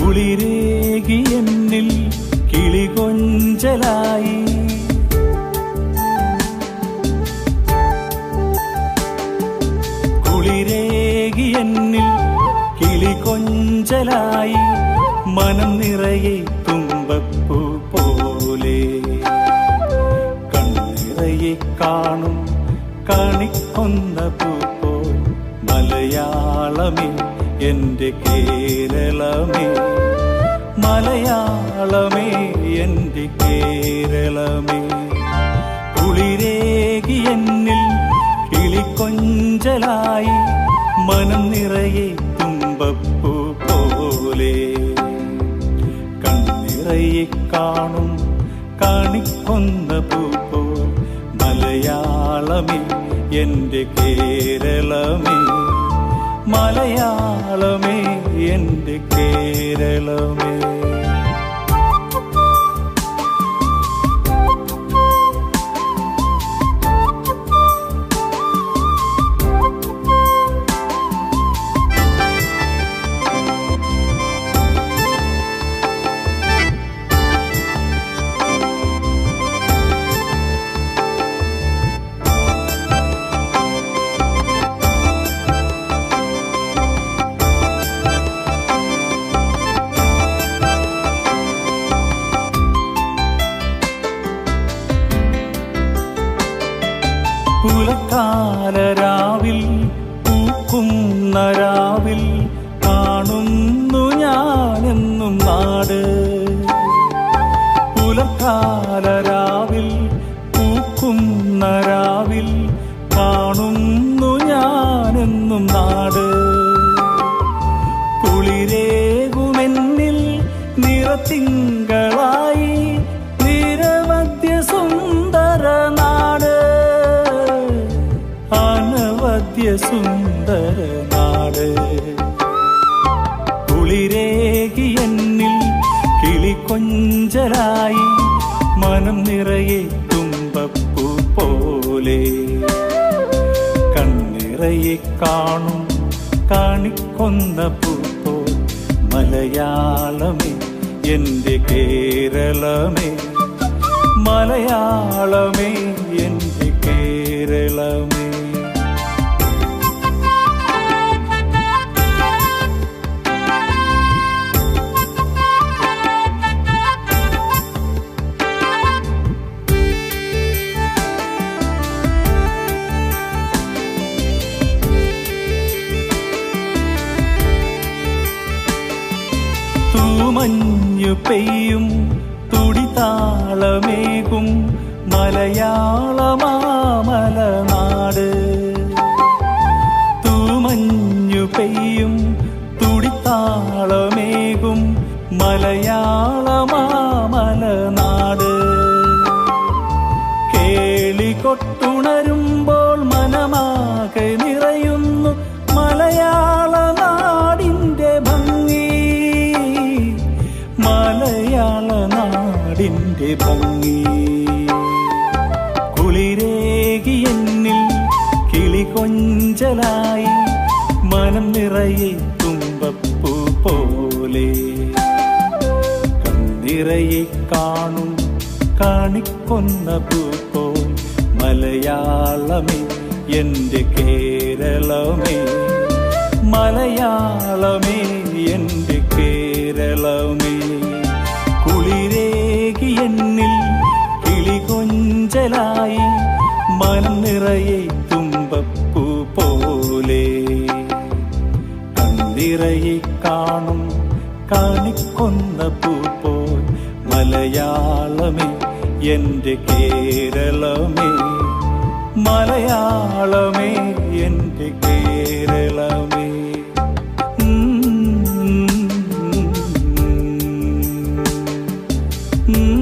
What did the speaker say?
കുളിരേകി എന്നിൽ കിളികൊഞ്ചലായി. കുളിരേകി എന്നിൽ കിളികൊഞ്ചലായി മനം നിറയെ തുമ്പപ്പൂ പോലെ. കണ്ണിറയെ കാണും കാണിക്കൊന്ന പൂ പോൽ മലയാളമേ എന്റെ കേരളമേ, മലയാളമേ എന്റെ കേരളമേ. കുളിരേകി എന്നിൽ കിളികൊഞ്ചലായി മനം നിറയെ തുമ്പപ്പൂ പോലെ. കണ്ണിറയെ കാണും കാണിക്കൊന്ന പൂ പോൽ മലയാളമേ എന്റെ കേരളമേ, മലയാളമേ എന്റെ കേരളമേ. പുലക്കാലരാവിൽ പൂക്കുന്ന രാവിൽ കാണുന്നു ഞാനെന്നും നാട്. പുലക്കാലരാവിൽ പൂക്കുന്ന രാവിൽ കാണുന്നു ഞാനെന്നും നാട്. കുളിരേകുമെന്നിൽ നിറത്തിങ്കളായി നിരവധ്യ സുന്ദര നാട്, അനവധ്യ സുന്ദര നാട്. കുളിരേകി എന്നിൽ കിളികൊഞ്ചലായി മനം നിറയെ തുമ്പപ്പൂ പോലെ. കണ്ണിറയെ കാണും കാണിക്കൊന്ന പൂ പോൽ മലയാളമേ എന്റെ കേരളമേ, മലയാളമേ എന്റെ കേരളമേ. തൂമഞ്ഞു പെയ്യും തുടിതാളമേകും മലയാളമാമലനാട്. തൂമഞ്ഞു പെയ്യും തുടിതാളമേകും മലയാളമാമലനാട്. കേളികൊട്ടുണരുമ്പോൾ മനമാകെ നിറയുന്നു മലയാളനാടിന്റെ ഭംഗി, മലയാളനാടിന്റെ ഭംഗി. കുളിരേകി എന്നിൽ കിളികൊഞ്ചലായി മനം നിറയെ തുമ്പപ്പൂ പോലെ. കണ്ണിറയെ കാണും കാണിക്കൊന്ന പൂ പോൽ മലയാളമേ എന്റെ കേരളമേ, മലയാളമേ എന്റെ കേരളമേ. കുളിരേകി എന്നിൽ കിളികൊഞ്ചലായി മനം നിറയെ തുമ്പപ്പൂ പോലെ. കണ്ണിറയെ കാണും കാണിക്കൊന്ന പൂ പോൽ മലയാളമേ എന്റെ കേരളമേ, മലയാളമേ എന്റെ കേരളമേ. Mm-hmm.